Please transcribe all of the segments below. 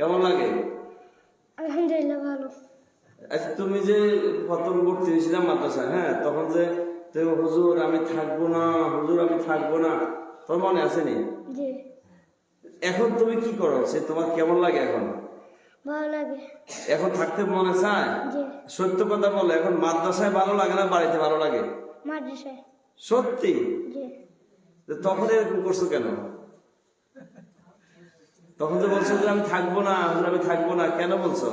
কেমন লাগে? আলহামদুলিল্লাহ ভালো। আচ্ছা, তুমি যে প্রথম ভর্তি হয়েছিলাম মাদ্রাসায়, হ্যাঁ, তখন যে তুমি হুজুর আমি থাকবো না, হুজুর আমি থাকবো না, তোর মনে আসেনি? জি এখন তুমি কি করো, সে তোমার কেমন লাগে এখন? ভালো লাগে। এখন থাকতে মনে চায়? জি সত্য কথা বলো, এখন মাদ্রাসায় ভালো লাগে না বাড়িতে ভালো লাগে? মাদ্রাসায়। সত্যি? জি তো তখন এরকম করছো কেন? তখন তো বলছো যে আমি থাকবো না, হুজুর আমি থাকবো না, কেন বলছো?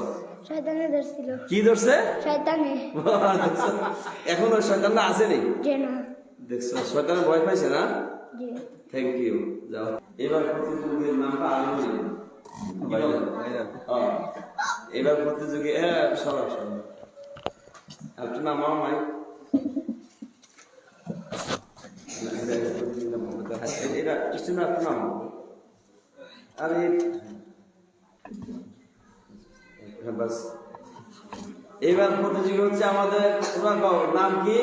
শয়তানে ধরছিল। কি ধরছে? শয়তানে। দেখছো? এখন ওই শয়তানটা আসেনি? জি না। দেখছো, শয়তানের ভয় পাইছে না? জি থ্যাংক ইউ। যাও, এবার প্রতিযোগীর নামটা আমি বলি। এবার প্রতিযোগী সরাব সরাব একটু নাম আমার এটা কিছু না, একটু নাম আরে বাস। এবার প্রতিযোগী হচ্ছে আমাদের নাম কি?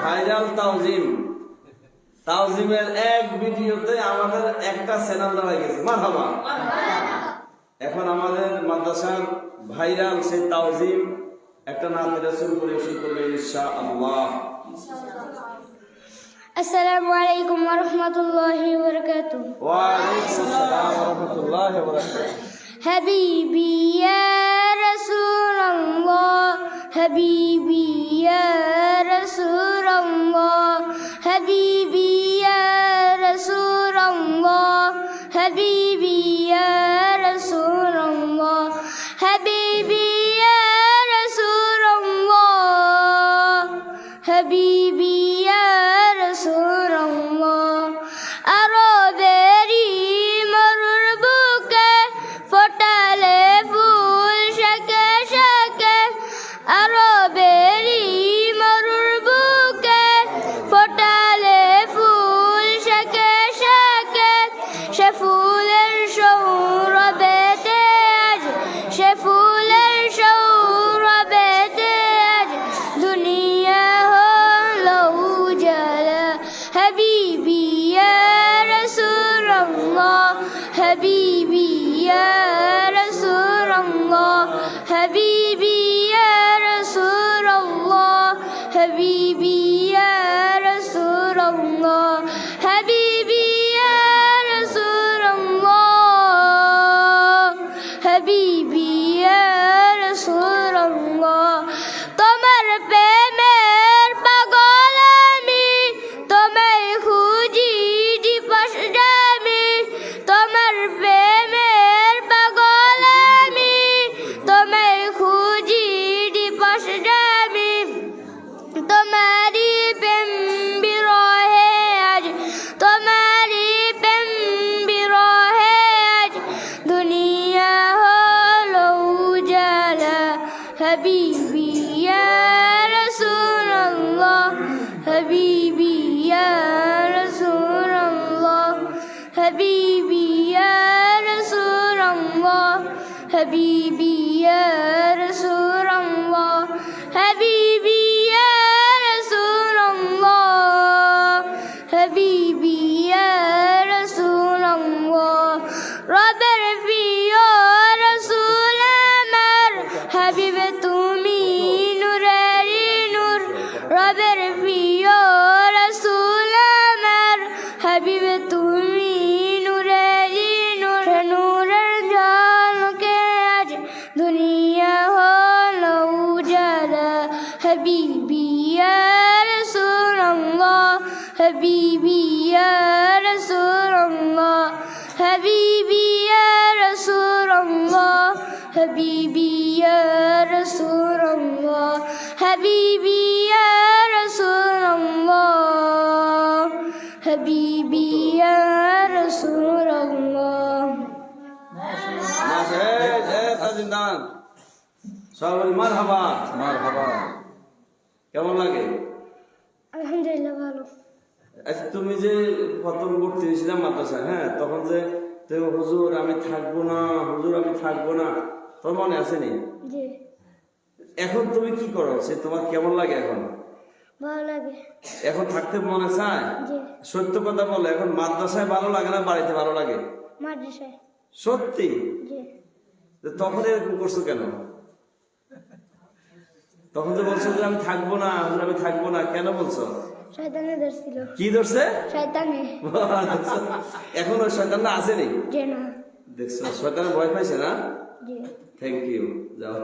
ভাইরাল তাওজিম। তাওজিমের এক ভিডিওতে আমাদের একটা চ্যানেল দাঁড়ায় গেছে। মারহাবা। এখন আমাদের মাদ্রাসার ভাইরাল সেই তাওজিম একটা নাতে রাসূল পরিবেশন করবে ইনশাআল্লাহ। আসসালামু আলাইকুম ওয়া রাহমাতুল্লাহি ওয়া বারাকাতুহু। ওয়া আলাইকুম আসসালাম ওয়া রাহমাতুল্লাহি ওয়া বারাকাতুহু। হাবিবি ইয়া রাসূলুল্লাহ, হাবিবি ইয়া রাসূলুল্লাহ, হাবিবি ইয়া রাসূলুল্লাহ, হাবিবি ইয়া রাসূলুল্লাহ, হাবিবি ইয়া রাসূলুল্লাহ, হাবিবি ইয়া রাসূলুল্লাহ। আরবেরি মরুর বুকে ফোটালে ফুল শাকে শাকে, আরবেরি মরুর বুকে ফোটালে ফুল শাকে শাকে, সে ফুলের সৌরভেতে আজ, সে ফুলের সৌরভেতে আজ দুনিয়া হলো উজালা। হাবিবি ইয়া রাসূলুল্লাহ, হাবিবি ইয়া রাসূলুল্লাহ, হাবিবি ইয়া রাসূলুল্লাহ, হাবিবি ইয়া রাসূলুল্লাহ, হাবিবি ইয়া রাসূলুল্লাহ, হাবিবি ইয়া রাসূলুল্লাহ। তোমার প্রেমের পাগল আমি, তোমায় খুঁজি দিবস রামি, তোমার প্রেমের পাগল আমি, তোমায় খুঁজি দিবস রামি। তোমারি প্রেম বিরহে আজ, তোমারি প্রেম বিরহে আজ দুনিয়া হলো উজালা। হাবিবি ইয়া রাসূলুল্লাহ, হাবিবি ইয়া রাসূলুল্লাহ, হাবিবি ইয়া রাসূলুল্লাহ, হাবিবি ইয়া রাসূলুল্লাহ, হাবিবি ইয়া রাসূলুল্লাহ, হাবিবি ইয়া রাসূলুল্লাহ। রবের প্রিয় রাসূল আমার, হাবিব তুমি নূরেরি নূর। রবের প্রিয় রাসূল আমার, হাবিব তুমি নূরেরি নূর। নূরের ঝলকে আজ দুনিয়া হলো উজালা। হাবিবি ইয়া রাসূলুল্লাহ, হাবিবি ইয়া রাসূলুল্লাহ, হাবিবি ইয়া রাসূলুল্লাহ, হাবিবি ইয়া রাসূলুল্লাহ, হাবিবি ইয়া রাসূলুল্লাহ, হাবিবি ইয়া রাসূলুল্লাহ। তাজিন্দান সবাই মারহাবা। মারহাবা। কেমন লাগে? আলহামদুলিল্লাহ ভালো। আচ্ছা, তুমি যে প্রথম ভর্তি হয়েছিলাম মাদ্রাসায়, হ্যাঁ, তখন যে তুমি হুজুর আমি থাকবো না, হুজুর আমি থাকবো না, তোর মনে আসেনি? জি এখন তুমি কি করো, সে তোমার কেমন লাগে এখন? ভালো লাগে। এখন থাকতে মনে চায়? জি সত্য কথা বলো, এখন মাদ্রাসায় ভালো লাগে না বাড়িতে ভালো লাগে? মাদ্রাসায়। সত্যি? জি। তো তখন এরকম করছো কেন? তখন তো বলছো যে আমি থাকবো না, আমি থাকবো না, কেন বলছো? শয়তানে ধরছিল। কি ধরছে? শয়তানে। এখন ওই শয়তানটা আসেনি? যে না। দেখছো শয়তানের ভয় পাইছে না? জি। থ্যাংক ইউ, যাও।